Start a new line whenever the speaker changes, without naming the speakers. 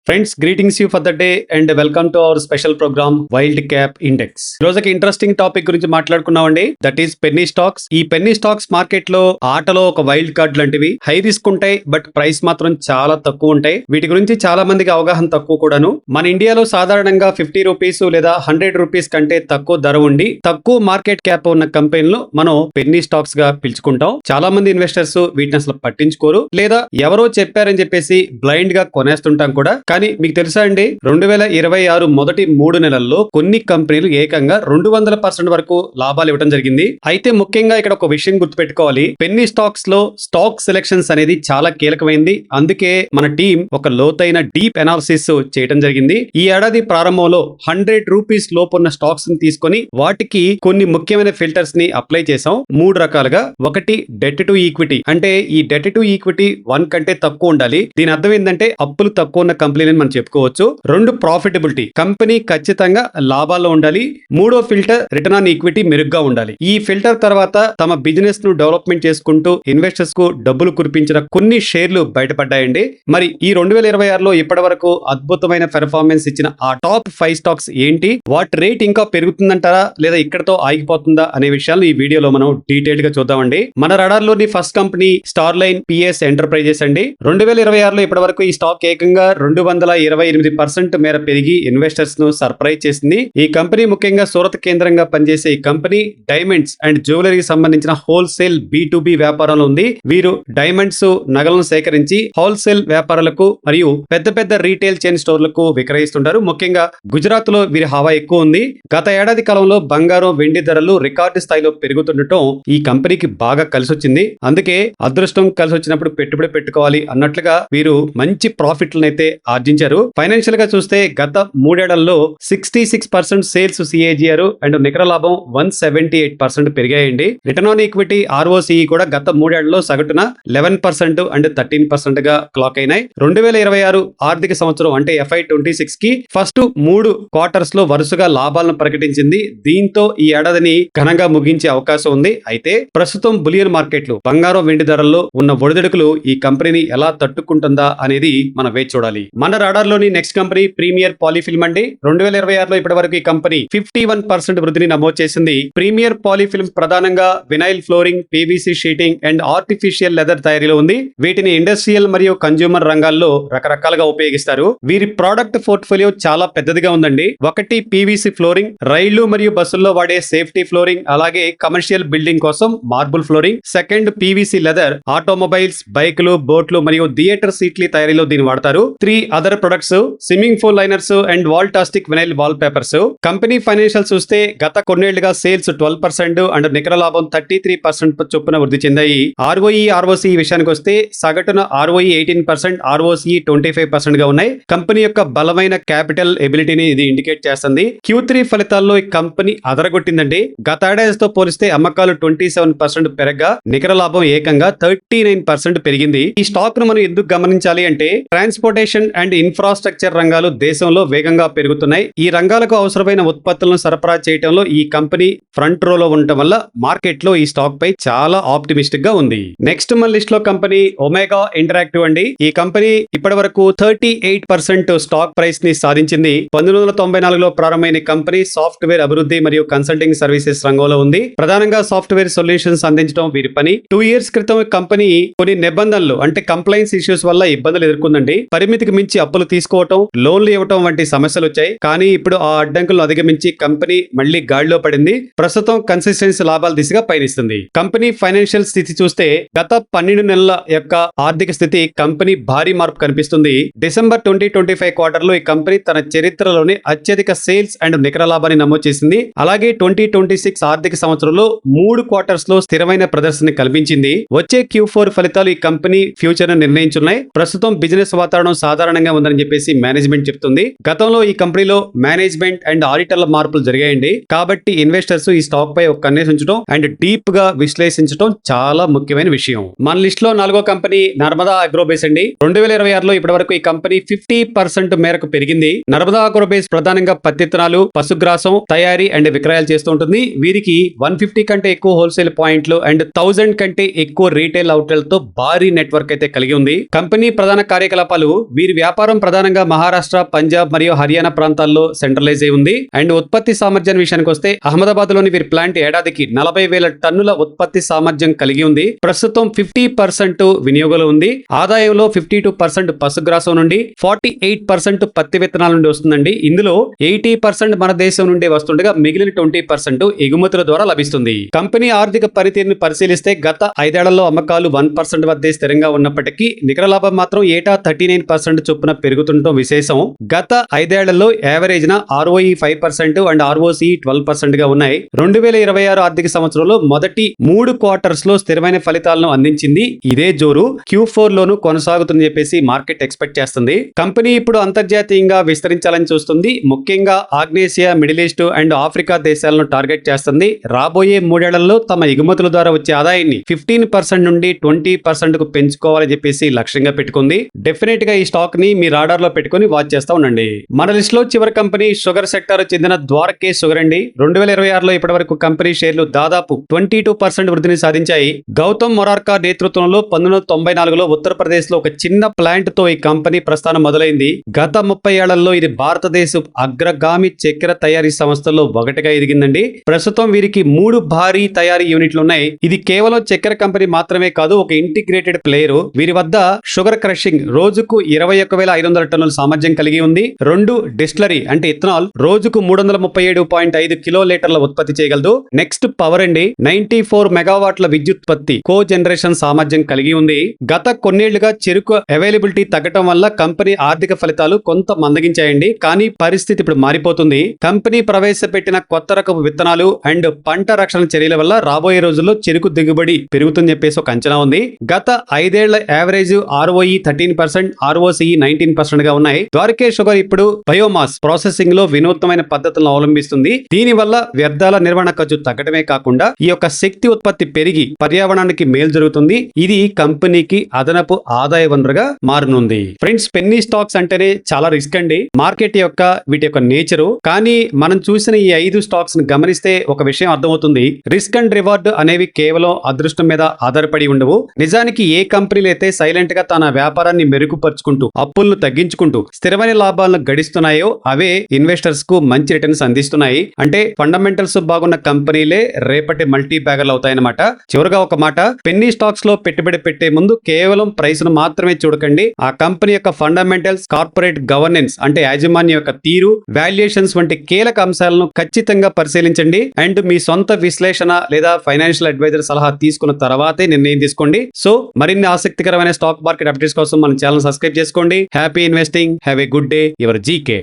Friends, greetings you for the day and welcome to our special programme wild cap index. రోజుకి interesting topic గురించి మాట్లాడుకున్నామండి. That is penny stocks. ఈ penny stocks market లో ఆటలో ఒక wild card లాంటివి. High risk ఉంటాయి, but price మాత్రం చాలా తక్కువ ఉంటాయి. వీటి గురించి చాలా మందికి అవగాహన తక్కువ కూడాను. మన ఇండియాలో సాధారణంగా 50 రూపీస్ లేదా 100 రూపీస్ కంటే తక్కువ ధర ఉండి తక్కువ మార్కెట్ క్యాప్ ఉన్న కంపెనీలను మనం పెన్నీ స్టాక్స్ గా పిలుచుకుంటాం. చాలా మంది ఇన్వెస్టర్స్ వీటిని అసలు పట్టించుకోరు, లేదా ఎవరో చెప్పారని చెప్పేసి బ్లైండ్ గా కొనేస్తుంటాం కూడా. కానీ మీకు తెలుసా అండి, 2026 మొదటి 3 నెలల్లో కొన్ని కంపెనీలు ఏకంగా 200% వరకు లాభాలు ఇవ్వడం జరిగింది. అయితే ముఖ్యంగా ఇక్కడ ఒక విషయం గుర్తుపెట్టుకోవాలి. పెన్నీ స్టాక్స్ లో స్టాక్ సెలెక్షన్స్ అనేది చాలా కీలకమైంది. అందుకే మన టీం ఒక లోతైన డీప్ అనాలిసిస్ చేయడం జరిగింది. ఈ ఏడాది ప్రారంభంలో 100 రూపీస్ లోపు ఉన్న స్టాక్స్ ని తీసుకొని వాటికి కొన్ని ముఖ్యమైన ఫిల్టర్స్ ని అప్లై చేసాం. 3 రకాలుగా. ఒకటి, డెట్ టు ఈక్విటీ. అంటే ఈ డెట్ టు ఈక్విటీ 1 కంటే తక్కువ ఉండాలి. దీని అర్థం ఏంటంటే అప్పులు తక్కువ ఉన్న కంపెనీలను మనం చెప్పుకోవచ్చు. 2, ప్రాఫిటబిలిటీ. కంపెనీ ఖచ్చితంగా లాభాల్లో ఉండాలి. 3వ ఫిల్టర్, రిటర్న్ ఆన్ ఈక్విటీ మెరుగ్గా ఉండాలి. ఈ ఫిల్టర్ తర్వాత తమ బిజినెస్ ను డెవలప్మెంట్ చేసుకుంటూ ఇన్వెస్టర్స్ కు డబ్బులు కురిపించిన కొన్ని షేర్లు బయటపడ్డాయండి. మరి ఈ 2026లో ఇప్పటి వరకు అద్భుతమైన పెర్ఫార్మెన్స్ ఇచ్చిన ఆ టాప్ 5 స్టాక్స్ ఏంటి? వాటి రేట్ ఇంకా పెరుగుతుందంటారా లేదా ఇక్కడతో ఆగిపోతుందా అనే విషయాలు ఈ వీడియోలో మనం డీటెయిల్ గా చూద్దామండి. మన రడార్ లోని first company star line PS enterprises అండి. 2026లో ఇప్పటి వరకు ఈ స్టాక్ ఏకంగా 228% మేర పెరిగి ఇన్వెస్టర్స్ ను సర్ప్రైజ్ చేసింది. ఈ కంపెనీ ముఖ్యంగా సూరత్ కేంద్రంగా పనిచేసే ఈ కంపెనీ డైమండ్స్ అండ్ జ్యువెలరీ సంబంధించిన హోల్సేల్ B2B వ్యాపారంలో ఉంది. వీరు డైమండ్స్ నగలను సేకరించి హోల్సేల్ వ్యాపారులకు మరియు పెద్ద పెద్ద రీటైల్ చైన్ స్టోర్లకు విక్రయిస్తుంటారు. ముఖ్యంగా గుజరాత్ లో వీరి హవా ఎక్కువ ఉంది. గత ఏడాది కాలంలో బంగారం, వెండి ధరలు రికార్డు స్థాయిలో పెరుగుతుండటం ఈ కంపెనీకి బాగా కలిసి వచ్చింది. అందుకే అదృష్టం కలిసి వచ్చినప్పుడు పెట్టుబడి పెట్టుకోవాలి అన్నట్లుగా వీరు మంచి ప్రాఫిట్లను అయితే ఆర్జించారు. ఫైనాన్షియల్ గా చూస్తే గత 3 ఏళ్లలో 66% సేల్స్ CAGR అండ్ నికర లాభం 178% పెరిగాయండి. రిటర్న్ ఆన్ ఈక్విటీ ROCE కూడా గత 3 ఏళ్లలో సగటున 11% అండ్ 13% గా క్లాక్ అయినాయి. 2026 ఆర్థిక సంవత్సరం అంటే FY26 కి ఫస్ట్ 3 క్వార్టర్స్ లో వరుసగా లాభాలను ప్రకటించింది. దీంతో ఈ ఏడాదిని ఘనంగా ముగించే అవకాశం ఉంది. అయితే ప్రస్తుతం బులియన్ మార్కెట్లు, బంగారం, వెండి ధరల్లో ఉన్న ఒడిదుడుకులు ఈ కంపెనీని ఎలా తట్టుకుంటుందా అనేది మనం వేచి చూడాలి. మన రాడార్ లోని నెక్స్ట్ కంపెనీ ప్రీమియర్ పాలీఫిల్మ్ అండి. 2026లో ఇప్పటి వరకు ఈ కంపెనీ 51% వృద్ధిని నమోదు చేసింది. ప్రీమియర్ పాలీఫిల్మ్ ప్రధానంగా vinyl flooring, PVC sheeting and artificial leather తయారీలో ఉంది. వీటిని ఇండస్ట్రియల్ మరియు కన్జ్యూమర్ రంగాల్లో రకరకాలుగా ఉపయోగిస్తారు. వీరి ప్రోడక్ట్ పోర్ట్ఫోలియో చాలా పెద్దదిగా ఉందండి. ఒకటి, PVC ఫ్లోరింగ్, రైళ్లు మరియు బస్సుల్లో వాడే సేఫ్టీ ఫ్లోరింగ్, అలాగే కమర్షియల్ బిల్డింగ్ కోసం marble flooring. Second, PVC leather, automobiles, బైకులు, బోట్లు మరియు థియేటర్ సీట్ల తయారీలో దీన్ని వాడతారు. 3, other products, swimming pool liners and వాల్టాస్టిక్ vinyl wall papers. Company financial చూస్తే గత కొన్నేళ్లుగా సేల్స్ 12% అండ్ నికర లాభం 33% చొప్పున వృద్ధి చెందాయి. ROE, ROCE విషయానికి వస్తే సగటున ROE 18%, ROCE 25% గా ఉన్నాయి. కంపెనీ యొక్క బలమైన క్యాపిటల్ ఎబిలిటీని ఇది ఇండికేట్ చేస్తుంది. Q3 ఫలితాల్లో ఈ కంపెనీ అదరగొట్టిందండి. గత ఏడాదితో పోలిస్తే అమ్మకాలు 27% పెరగ్గా నికర లాభం ఏకంగా 39% పెరిగింది. ఈ స్టాక్ ను మనం ఎందుకు గమనించాలి అంటే ట్రాన్స్పోర్టేషన్ అండ్ ఇన్ఫ్రాస్ట్రక్చర్ రంగాలు దేశంలో వేగంగా పెరుగుతున్నాయి. ఈ రంగాలకు అవసరమైన ఉత్పత్తులను సరఫరా చేయడంలో ఈ కంపెనీ ఫ్రంట్ రోలో ఉండటం వల్ల మార్కెట్ లో ఈ స్టాక్ పై చాలా ఆప్టిమిస్టిక్ గా ఉంది. నెక్స్ట్ మన లిస్ట్ లో కంపెనీ ఒమేగా ఇంటరాక్టివ్ అండి. ఈ కంపెనీ ఇప్పటి వరకు 38% స్టాక్ ప్రైస్ ని సాధించింది. 1994లో ప్రారంభమైన కంపెనీ సాఫ్ట్వేర్ అభివృద్ధి మరియు కన్సల్టింగ్ సర్వీసెస్ రంగంలో ఉంది. ప్రధానంగా సాఫ్ట్వేర్ సొల్యూషన్స్ అందించడం వీరి పని. 2 years క్రితం కంపెనీ కొన్ని నిబంధనలు అంటే కంప్లైన్స్ ఇష్యూస్ వల్ల ఇబ్బందులు ఎదుర్కొందండి. పరిమితికి మించి అప్పులు తీసుకోవటం, లోన్లు ఇవ్వటం వంటి సమస్యలు వచ్చాయి. కానీ ఇప్పుడు ఆ అడ్డంకులను అధిగమించి కంపెనీ మళ్లీ గాడిలో పడింది. ప్రస్తుతం కన్సిస్టెన్సీ లాభాల దిశగా పయనిస్తుంది. కంపెనీ ఫైనాన్షియల్ స్థితి చూస్తే గత 12 నెలల యొక్క ఆర్థిక స్థితి కంపెనీ భారీ మార్పు కనిపిస్తుంది. డిసెంబర్ 2025 క్వార్టర్ లో ఈ కంపెనీ తన చరిత్రలోని అత్యధిక సేల్స్ అండ్ నికర లాభాన్ని నమోదు చేసింది. అలాగే 2026 ఆర్థిక సంవత్సరంలో 3 క్వార్టర్స్ లో స్థిరమైన ప్రదర్శన కల్పించింది. వచ్చే Q4 ఫలితాలు ఈ కంపెనీ ఫ్యూచర్ ను నిర్ణయించున్నాయి. ప్రస్తుతం బిజినెస్ వాతావరణం సాధారణంగా ఉందని చెప్పేసి మేనేజ్మెంట్ చెప్తుంది. గతంలో ఈ కంపెనీలో మేనేజ్మెంట్ అండ్ ఆడిటర్ల మార్పులు జరిగాయండి. కాబట్టి ఇన్వెస్టర్స్ ఈ స్టాక్ పై ఒక కన్నేసి ఉంచడం అండ్ డీప్ గా విశ్లేషించడం చాలా ముఖ్యమైన విషయం. మన లిస్ట్ లో 4వ కంపెనీ నర్మదా అగ్రోబేస్ అండి. 2026లో ఇప్పటి వరకు ఈ కంపెనీ 50% మేరకు పెరిగింది. నర్మదా అగ్రోబేస్ ప్రధానంగా పత్తిత్తనాలు, పశుగ్రాసం తయారీ అండ్ విక్రయాలు చేస్తూ ఉంటుంది. వీరికి 150 కంటే ఎక్కువ హోల్సేల్ పాయింట్లు అండ్ 1000 కంటే ఎక్కువ రీటైల్ అవుట్లెట్ తో భారీ నెట్వర్క్ అయితే కలిగి ఉంది. కంపెనీ ప్రధాన కార్యకలాపాలు వీరి వ్యాపార వ్యాపారం ప్రధానంగా మహారాష్ట్ర, పంజాబ్ మరియు హర్యానా ప్రాంతాల్లో సెంట్రలైజ్ అయి ఉంది. అండ్ ఉత్పత్తి సామర్థ్యాన్ని విషయానికి వస్తే అహ్మదాబాద్ లోని వీరి ప్లాంట్ ఏడాదికి 40,000 టన్నుల ఉత్పత్తి సామర్థ్యం కలిగి ఉంది. ప్రస్తుతం 50% వినియోగంలో ఉంది. ఆదాయంలో 52% పశుగ్రాసం నుండి, 48% పత్తి విత్తనాల నుండి వస్తుందండి. ఇందులో 80% మన దేశం నుండి వస్తుండగా మిగిలిన 20% ఎగుమతుల ద్వారా లభిస్తుంది. కంపెనీ ఆర్థిక పనితీరుని పరిశీలిస్తే గత 5 ఏళ్లలో అమ్మకాలు 1% వద్దే స్థిరంగా ఉన్నప్పటికీ నికర లాభం మాత్రం ఏటా 39% చొప్పున పెరుగుతుండటం విశేషం. గత 5 ఏళ్లలో యావరేజ్ న ROE 5% అండ్ ROCE 12% గా ఉన్నాయి. 2026 ఆర్థిక సంవత్సరంలో మొదటి 3 క్వార్టర్స్ లో స్థిరమైన ఫలితాలను అందించింది. ఇదే జోరు Q4 లోను కొనసాగుతుందని చెప్పేసి మార్కెట్ ఎక్స్పెక్ట్ చేస్తుంది. కంపెనీ ఇప్పుడు అంతర్జాతీయంగా విస్తరించాలని చూస్తుంది. ముఖ్యంగా ఆగ్నేసియా, మిడిల్ ఈస్ట్ అండ్ ఆఫ్రికా దేశాలను టార్గెట్ చేస్తుంది. రాబోయే 3 ఏళ్లలో తమ ఎగుమతుల ద్వారా వచ్చే ఆదాయాన్ని 15% నుండి 20% కు పెంచుకోవాలని చెప్పేసి లక్ష్యంగా పెట్టుకుంది. డెఫినెట్ గా ఈ స్టాక్ ని మీ రాడార్ లో పెట్టుకుని వాచ్ చేస్తా ఉండండి. మన లిస్ట్ లో చివరి కంపెనీ షుగర్ సెక్టర్ చెందిన ద్వారకే షుగర్ అండి. 2026లో ఇప్పటి వరకు కంపెనీ షేర్లు దాదాపు 22% వృద్ధిని సాధించాయి. గౌతమ్ మొరార్కా నేతృత్వంలో 1994లో ఉత్తరప్రదేశ్ లో ఒక చిన్న ప్లాంట్ తో ఈ కంపెనీ ప్రస్థానం మొదలైంది. గత 30 ఏళ్లలో ఇది భారతదేశ అగ్రగామి చక్కెర తయారీ సంస్థల్లో ఒకటిగా ఎదిగిందండి. ప్రస్తుతం వీరికి 3 భారీ తయారీ యూనిట్లు ఉన్నాయి. ఇది కేవలం చక్కెర కంపెనీ మాత్రమే కాదు, ఒక ఇంటిగ్రేటెడ్ ప్లేయర్. వీరి వద్ద షుగర్ క్రషింగ్ రోజుకు 21,500 టన్నుల సామర్థ్యం కలిగి ఉంది. 2 డిస్టిలరీ అంటే ఇథనాల్ రోజుకు 337.5 కిలోలీటర్ల ఉత్పత్తి చేయగలదు. నెక్స్ట్ పవర్ అండి, 94 మెగావాట్ల విద్యుత్పత్తి కో జనరేషన్ సామర్థ్యం కలిగి ఉంది. గత కొన్నేళ్లుగా చెరుకు అవైలబిలిటీ తగ్గటం వల్ల కంపెనీ ఆర్థిక ఫలితాలు కొంత మందగించాయండి. కానీ పరిస్థితి ఇప్పుడు మారిపోతుంది. కంపెనీ ప్రవేశపెట్టిన కొత్త రకపు విత్తనాలు అండ్ పంట రక్షణ చర్యల వల్ల రాబోయే రోజుల్లో చెరుకు దిగుబడి పెరుగుతుందని చెప్పేసి ఒక అంచనా ఉంది. గత 5 ఏళ్ల యావరేజ్ ROE 13%, ROCE 19% గా ఉన్నాయి. ద్వారకే షుగర్ ఇప్పుడు బయోమాస్ ప్రాసెసింగ్ లో వినూత్నమైన పద్ధతులను అవలంబిస్తుంది. దీని వల్ల వ్యర్థాల నిర్వహణ ఖర్చు తగ్గడమే కాకుండా ఈ యొక్క శక్తి ఉత్పత్తి పెరిగి పర్యావరణానికి మేలు జరుగుతుంది. ఇది కంపెనీకి అదనపు ఆదాయ వనరుగా మారనుంది. ఫ్రెండ్స్, పెన్నీ స్టాక్స్ అంటేనే చాలా రిస్క్ అండి. మార్కెట్ యొక్క వీటి యొక్క నేచరు. కానీ మనం చూసిన ఈ 5 స్టాక్స్ ని గమనిస్తే ఒక విషయం అర్థమవుతుంది. రిస్క్ అండ్ రివార్డ్ అనేవి కేవలం అదృష్టం మీద ఆధారపడి ఉండవు. నిజానికి ఏ కంపెనీలు అయితే సైలెంట్ గా తన వ్యాపారాన్ని మెరుగుపరుచుకుంటూ అప్పులను తగ్గించుకుంటూ స్థిరమైన లాభాలను గడిస్తున్నాయో అవే ఇన్వెస్టర్స్ కు మంచి రిటర్న్స్ అందిస్తున్నాయి. అంటే ఫండమెంటల్స్ బాగున్న కంపెనీలే రేపటి మల్టీ బ్యాగర్లు అవుతాయన్నమాట. చివరగా ఒక మాట, పెన్నీ స్టాక్స్ లో పెట్టుబడి పెట్టే ముందు కేవలం ప్రైస్ ను మాత్రమే చూడకండి. ఆ కంపెనీ యొక్క ఫండమెంటల్స్, కార్పొరేట్ గవర్నెన్స్ అంటే యాజమాన్యం యొక్క తీరు, వాల్యుయేషన్స్ వంటి కీలక అంశాలను ఖచ్చితంగా పరిశీలించండి. అండ్ మీ సొంత విశ్లేషణ లేదా ఫైనాన్షియల్ అడ్వైజర్ సలహా తీసుకున్న తర్వాతే నిర్ణయం తీసుకోండి. సో మరిన్ని ఆసక్తికరమైన స్టాక్ మార్కెట్ అప్డేట్స్ కోసం మన ఛానల్ సబ్స్క్రైబ్ చేసుకోండి. Happy investing, have a good day, your GK.